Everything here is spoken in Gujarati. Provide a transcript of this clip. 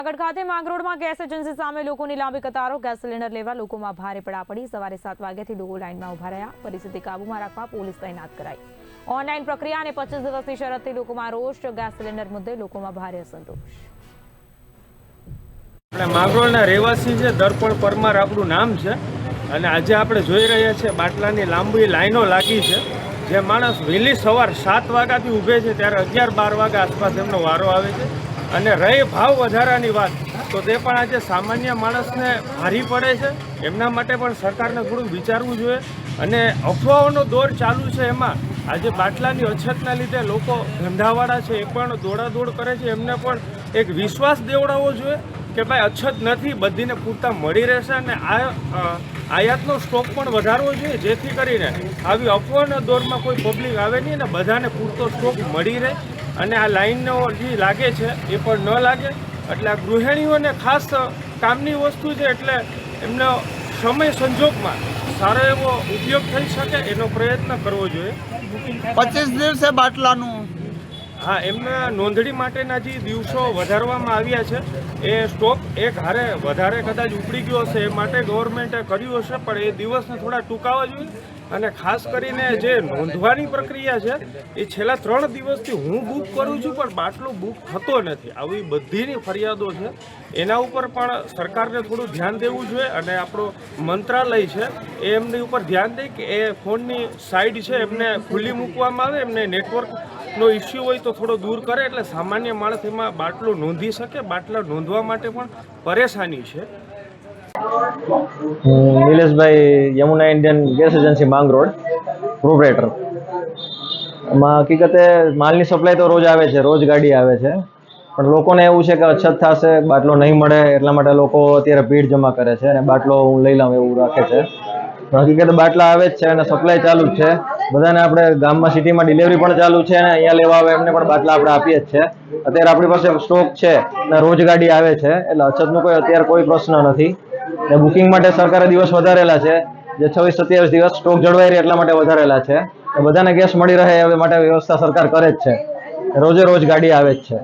આગળ ખાતે માંગરોળમાં ગેસ એજન્સી સામે લોકોની લાંબી કતારો ગેસ સિલિન્ડર લેવા લોકોમાં ભારે પડાપડી સવારે 7 વાગ્યાથી લોકો લાઇનમાં ઉભા રહ્યા પરિસ્થિતિ કાબૂમાં રાખવા પોલીસ તૈનાત કરાઈ ઓનલાઈન પ્રક્રિયા અને 25 દિવસની શરતથી લોકોમાં રોષ ગેસ સિલિન્ડર મુદ્દે લોકોમાં ભારે અસંતોષ આપણે માંગરોળના રહેવાસી છે દર્પણ પરમાર આપણું નામ છે અને આજે આપણે જોઈ રહ્યા છે બાટલાની લાંબી લાઈનો લાગી છે જે માણસ વહેલી સવાર 7 વાગ્યાથી ઊભે છે ત્યારે 11-12 વાગ્યા આસપાસ એમનો વારો આવે છે અને રહી ભાવ વધારાની વાત તો તે પણ આજે સામાન્ય માણસને ભારી પડે છે એમના માટે પણ સરકારને થોડું વિચારવું જોઈએ અને અફવાઓનો દોર ચાલુ છે એમાં આજે બાટલાની અછતના લીધે લોકો ધંધાવાળા છે એ પણ દોડાદોડ કરે છે એમને પણ એક વિશ્વાસ દેવડાવવો જોઈએ કે ભાઈ અછત નથી બધીને પૂરતા મળી રહેશે અને આયાતનો સ્ટોક પણ વધારવો જોઈએ જેથી કરીને આવી અફવાના દોરમાં કોઈ પબ્લિક આવે નહીં અને બધાને પૂરતો સ્ટોક મળી રહે અને આ લાઈનનો જે લાગે છે એ પણ ન લાગે એટલે આ ગૃહિણીઓને ખાસ કામની વસ્તુ છે એટલે એમનો સમય સંજોગમાં સારો એવો ઉપયોગ થઈ શકે એનો પ્રયત્ન કરવો જોઈએ 25 દિવસે બાટલાનું હા એમના નોંધણી માટેના જે દિવસો વધારવામાં આવ્યા છે એ સ્ટોક એક હારે વધારે કદાચ ઉપડી ગયો હશે એ માટે ગવર્મેન્ટે કર્યું હશે પણ એ દિવસને થોડા ટૂંકાવા જોઈએ અને ખાસ કરીને જે નોંધવાની પ્રક્રિયા છે એ છેલ્લા 3 દિવસથી હું બુક કરું છું પણ બાટલો બુક થતો નથી આવી બધીની ફરિયાદો છે એના ઉપર પણ સરકારને થોડું ધ્યાન દેવું જોઈએ અને આપણો મંત્રાલય છે એ એમની ઉપર ધ્યાન દે કે એ ફોનની સાઇડ છે એમને ખુલ્લી મૂકવામાં આવે એમને નેટવર્કનો ઇસ્યુ હોય તો થોડો દૂર કરે એટલે સામાન્ય માણસ એમાં બાટલો નોંધી શકે બાટલા નોંધવા માટે પણ પરેશાની છે નિલેશભાઈ Yamuna Indian gas agency Mangrol proprietor એમાં હકીકતે માલની સપ્લાય તો રોજ આવે છે રોજ ગાડી આવે છે પણ લોકોને એવું છે કે અછત થશે બાટલો નહીં મળે એટલા માટે લોકો અત્યારે ભીડ જમા કરે છે અને બાટલો હું લઈ લઉં એવું રાખે છે હકીકતે બાટલા આવે જ છે અને સપ્લાય ચાલુ જ છે બધાને આપણે ગામમાં સિટીમાં ડિલિવરી પણ ચાલુ છે અને અહીંયા લેવા આવે એમને પણ બાટલા આપણે આપીએ જ છે અત્યારે આપણી પાસે સ્ટોક છે અને રોજ ગાડી આવે છે એટલે અછતનો અત્યારે કોઈ પ્રશ્ન નથી બુકિંગ માટે સરકારે દિવસ વધારેલા છે જે 26-27 દિવસ સ્ટોક જળવાઈ રહે એટલા માટે વધારેલા છે બધાને ગેસ મળી રહે એ માટે વ્યવસ્થા સરકાર કરે જ છે રોજે રોજ ગાડી આવે જ છે